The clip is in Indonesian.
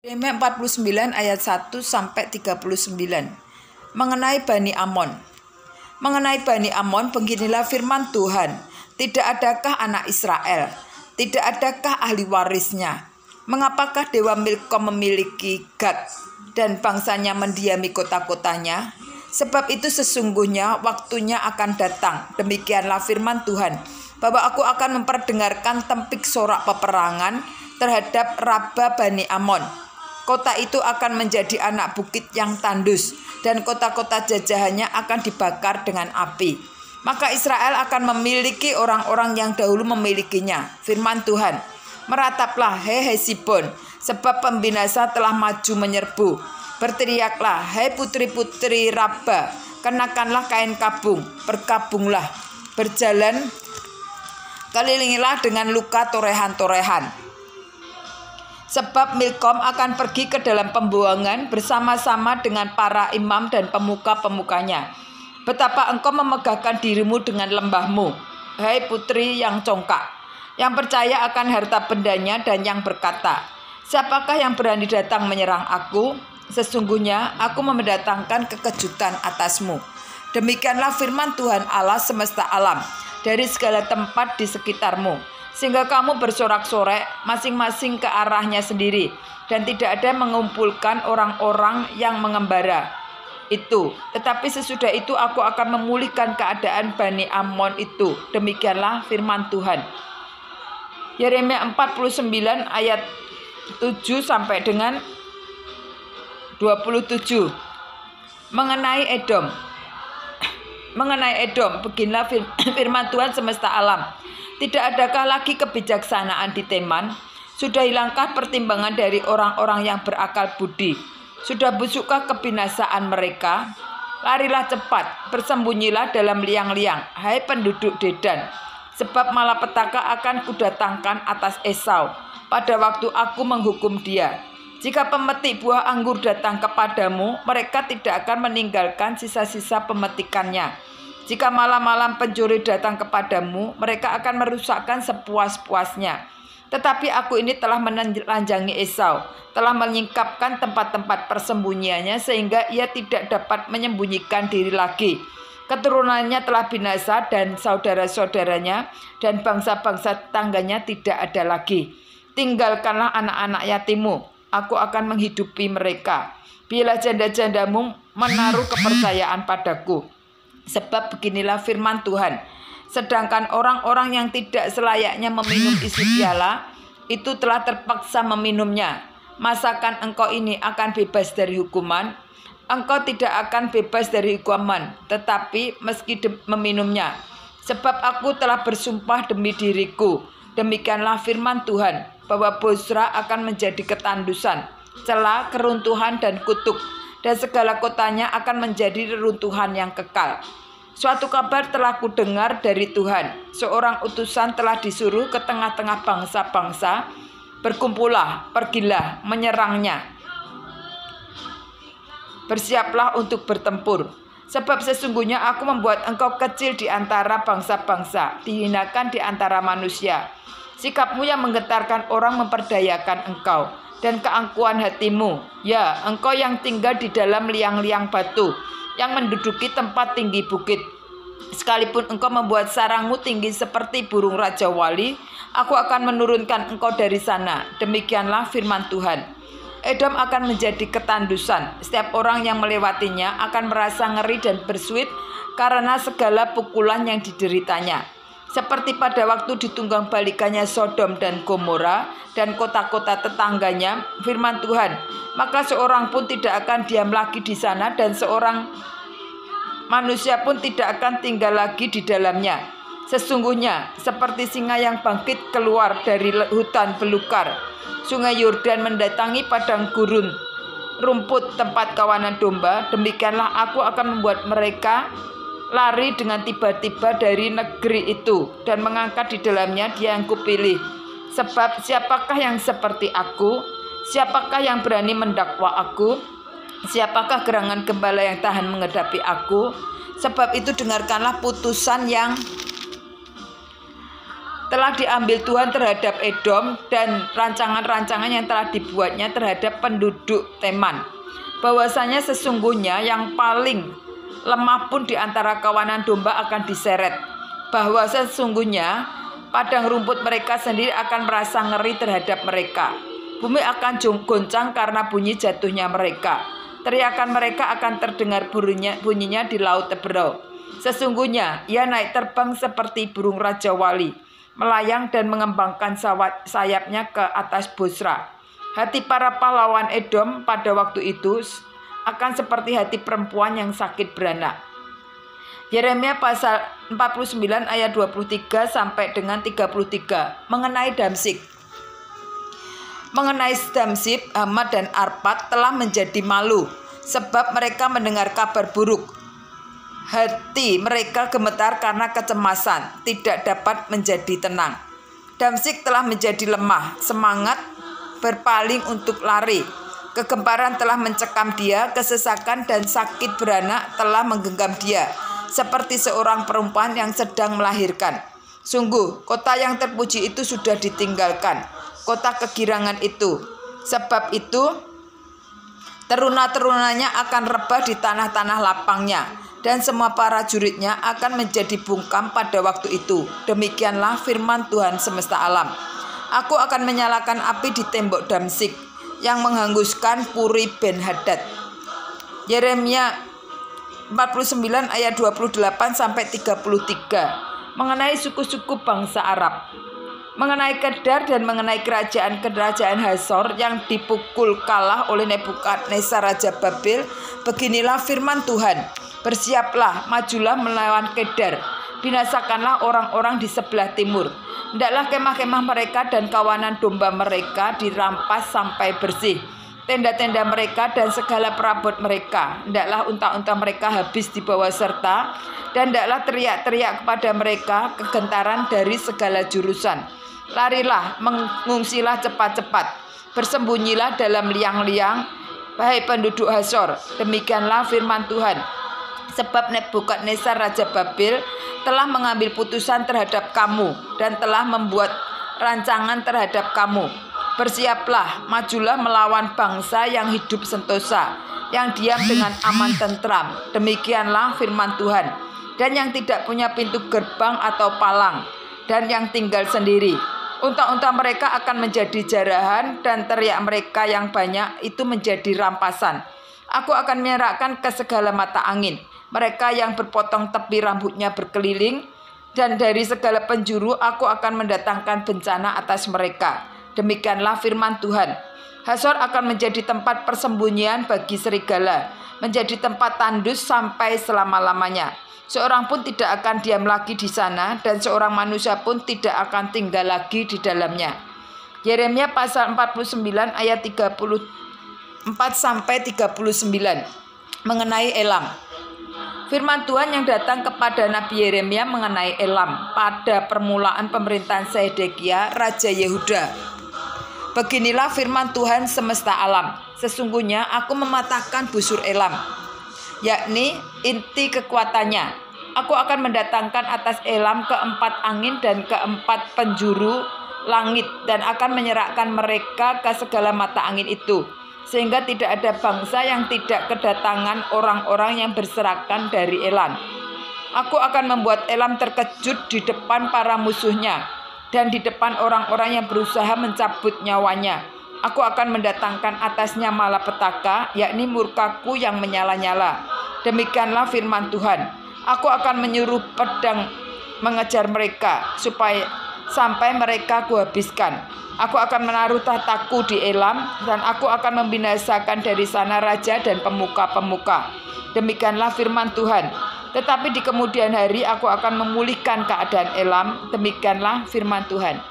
Yeremia 49 ayat 1 sampai 39. Mengenai Bani Amon. Mengenai Bani Amon, beginilah firman Tuhan. Tidak adakah anak Israel? Tidak adakah ahli warisnya? Mengapakah Dewa Milkom memiliki Gad dan bangsanya mendiami kota-kotanya? Sebab itu sesungguhnya waktunya akan datang. Demikianlah firman Tuhan, bahwa aku akan memperdengarkan tempik sorak peperangan terhadap Raba Bani Amon. Kota itu akan menjadi anak bukit yang tandus, dan kota-kota jajahannya akan dibakar dengan api. Maka Israel akan memiliki orang-orang yang dahulu memilikinya. Firman Tuhan, merataplah hai Hesibon, sebab pembinasa telah maju menyerbu. Berteriaklah hai putri-putri Raba, kenakanlah kain kabung, berkabunglah, berjalan, kelilingilah dengan luka torehan-torehan. Sebab Milkom akan pergi ke dalam pembuangan bersama-sama dengan para imam dan pemuka-pemukanya. Betapa engkau memegahkan dirimu dengan lembahmu, hai putri yang congkak, yang percaya akan harta bendanya dan yang berkata, siapakah yang berani datang menyerang aku? Sesungguhnya aku mendatangkan kekejutan atasmu. Demikianlah firman Tuhan Allah semesta alam dari segala tempat di sekitarmu. Sehingga kamu bersorak-sorai masing-masing ke arahnya sendiri, dan tidak ada mengumpulkan orang-orang yang mengembara itu. Tetapi sesudah itu aku akan memulihkan keadaan Bani Amon itu. Demikianlah firman Tuhan. Yeremia 49 ayat 7 sampai dengan 27. Mengenai Edom. Mengenai Edom, beginilah firman Tuhan semesta alam. Tidak adakah lagi kebijaksanaan di Teman? Sudah hilangkah pertimbangan dari orang-orang yang berakal budi? Sudah busukkah kebinasaan mereka? Larilah cepat, bersembunyilah dalam liang-liang, hai penduduk Dedan. Sebab malapetaka akan kudatangkan atas Esau pada waktu aku menghukum dia. Jika pemetik buah anggur datang kepadamu, mereka tidak akan meninggalkan sisa-sisa pemetikannya. Jika malam-malam pencuri datang kepadamu, mereka akan merusakkan sepuas-puasnya. Tetapi aku ini telah menelanjangi Esau, telah menyingkapkan tempat-tempat persembunyiannya sehingga ia tidak dapat menyembunyikan diri lagi. Keturunannya telah binasa dan saudara-saudaranya dan bangsa-bangsa tetangganya tidak ada lagi. Tinggalkanlah anak-anak yatimmu, aku akan menghidupi mereka. Biarlah janda-jandamu menaruh kepercayaan padaku. Sebab beginilah firman Tuhan, sedangkan orang-orang yang tidak selayaknya meminum isi piala, itu telah terpaksa meminumnya. Masakan engkau ini akan bebas dari hukuman? Engkau tidak akan bebas dari hukuman, tetapi meski meminumnya. Sebab aku telah bersumpah demi diriku, demikianlah firman Tuhan, bahwa Bozra akan menjadi ketandusan, celah, keruntuhan, dan kutuk, dan segala kotanya akan menjadi reruntuhan yang kekal. Suatu kabar telah kudengar dari Tuhan. Seorang utusan telah disuruh ke tengah-tengah bangsa-bangsa. Berkumpullah, pergilah, menyerangnya. Bersiaplah untuk bertempur. Sebab sesungguhnya aku membuat engkau kecil di antara bangsa-bangsa, dihinakan di antara manusia. Sikapmu yang menggetarkan orang memperdayakan engkau, dan keangkuhan hatimu, ya engkau yang tinggal di dalam liang-liang batu, yang menduduki tempat tinggi bukit. Sekalipun engkau membuat sarangmu tinggi seperti burung Raja Wali, aku akan menurunkan engkau dari sana. Demikianlah firman Tuhan. Edom akan menjadi ketandusan. Setiap orang yang melewatinya akan merasa ngeri dan bersuit karena segala pukulan yang dideritanya. Seperti pada waktu ditunggang balikannya Sodom dan Gomora dan kota-kota tetangganya, firman Tuhan, maka seorang pun tidak akan diam lagi di sana dan seorang manusia pun tidak akan tinggal lagi di dalamnya. Sesungguhnya seperti singa yang bangkit keluar dari hutan belukar, sungai Yordan mendatangi padang gurun rumput tempat kawanan domba, demikianlah aku akan membuat mereka lari dengan tiba-tiba dari negeri itu dan mengangkat di dalamnya dia yang kupilih. Sebab siapakah yang seperti aku? Siapakah yang berani mendakwa aku? Siapakah gerangan gembala yang tahan menghadapi aku? Sebab itu dengarkanlah putusan yang telah diambil Tuhan terhadap Edom dan rancangan-rancangan yang telah dibuatnya terhadap penduduk Teman. Bahwasanya sesungguhnya yang paling lemah pun di antara kawanan domba akan diseret. Bahwa sesungguhnya padang rumput mereka sendiri akan merasa ngeri terhadap mereka. Bumi akan goncang karena bunyi jatuhnya mereka. Teriakan mereka akan terdengar bunyinya di laut Teberau. Sesungguhnya ia naik terbang seperti burung Raja Wali, melayang dan mengembangkan sayapnya ke atas Bosra. Hati para pahlawan Edom pada waktu itu akan seperti hati perempuan yang sakit beranak. Yeremia pasal 49 ayat 23 sampai dengan 33 mengenai Damsyik. Mengenai Damsyik, Hamat dan Arpad telah menjadi malu sebab mereka mendengar kabar buruk. Hati mereka gemetar karena kecemasan, tidak dapat menjadi tenang. Damsyik telah menjadi lemah, semangat berpaling untuk lari. Kegemparan telah mencekam dia, kesesakan dan sakit beranak telah menggenggam dia, seperti seorang perempuan yang sedang melahirkan. Sungguh, kota yang terpuji itu sudah ditinggalkan, kota kegirangan itu. Sebab itu, teruna-terunanya akan rebah di tanah-tanah lapangnya, dan semua prajuritnya akan menjadi bungkam pada waktu itu. Demikianlah firman Tuhan semesta alam. Aku akan menyalakan api di tembok Damsyik yang menghanguskan Puri Ben-Hadad. Yeremia 49 ayat 28 sampai 33 mengenai suku-suku bangsa Arab. Mengenai Kedar dan mengenai kerajaan Hazor yang dipukul kalah oleh Nebukadnezar Raja Babel, beginilah firman Tuhan. Bersiaplah, majulah melawan Kedar, binasakanlah orang-orang di sebelah timur. Hendaklah kemah-kemah mereka dan kawanan domba mereka dirampas sampai bersih. Tenda-tenda mereka dan segala perabot mereka. Hendaklah unta-unta mereka habis dibawa serta, dan hendaklah teriak-teriak kepada mereka kegentaran dari segala jurusan. Larilah, mengungsilah cepat-cepat, bersembunyilah dalam liang-liang, wahai penduduk Hazor. Demikianlah firman Tuhan. Sebab Nebukadnezar Raja Babel telah mengambil putusan terhadap kamu dan telah membuat rancangan terhadap kamu. Bersiaplah, majulah melawan bangsa yang hidup sentosa, yang diam dengan aman tentram. Demikianlah firman Tuhan. Dan yang tidak punya pintu gerbang atau palang, dan yang tinggal sendiri. Unta-unta mereka akan menjadi jarahan, dan teriak mereka yang banyak itu menjadi rampasan. Aku akan menyerahkan ke segala mata angin mereka yang berpotong tepi rambutnya berkeliling, dan dari segala penjuru aku akan mendatangkan bencana atas mereka. Demikianlah firman Tuhan. Hazor akan menjadi tempat persembunyian bagi serigala, menjadi tempat tandus sampai selama-lamanya. Seorang pun tidak akan diam lagi di sana, dan seorang manusia pun tidak akan tinggal lagi di dalamnya. Yeremia pasal 49 ayat 34 sampai 39 mengenai Elam. Firman Tuhan yang datang kepada Nabi Yeremia mengenai Elam pada permulaan pemerintahan Sedekia, Raja Yehuda. Beginilah firman Tuhan semesta alam. Sesungguhnya aku mematahkan busur Elam, yakni inti kekuatannya. Aku akan mendatangkan atas Elam keempat angin dan keempat penjuru langit, dan akan menyerahkan mereka ke segala mata angin itu, sehingga tidak ada bangsa yang tidak kedatangan orang-orang yang berserakan dari Elam. Aku akan membuat Elam terkejut di depan para musuhnya, dan di depan orang-orang yang berusaha mencabut nyawanya. Aku akan mendatangkan atasnya malapetaka, yakni murkaku yang menyala-nyala. Demikianlah firman Tuhan. Aku akan menyuruh pedang mengejar mereka, sampai mereka kuhabiskan. Aku akan menaruh tahtaku di Elam, dan aku akan membinasakan dari sana raja dan pemuka-pemuka. Demikianlah firman Tuhan. Tetapi di kemudian hari aku akan memulihkan keadaan Elam. Demikianlah firman Tuhan.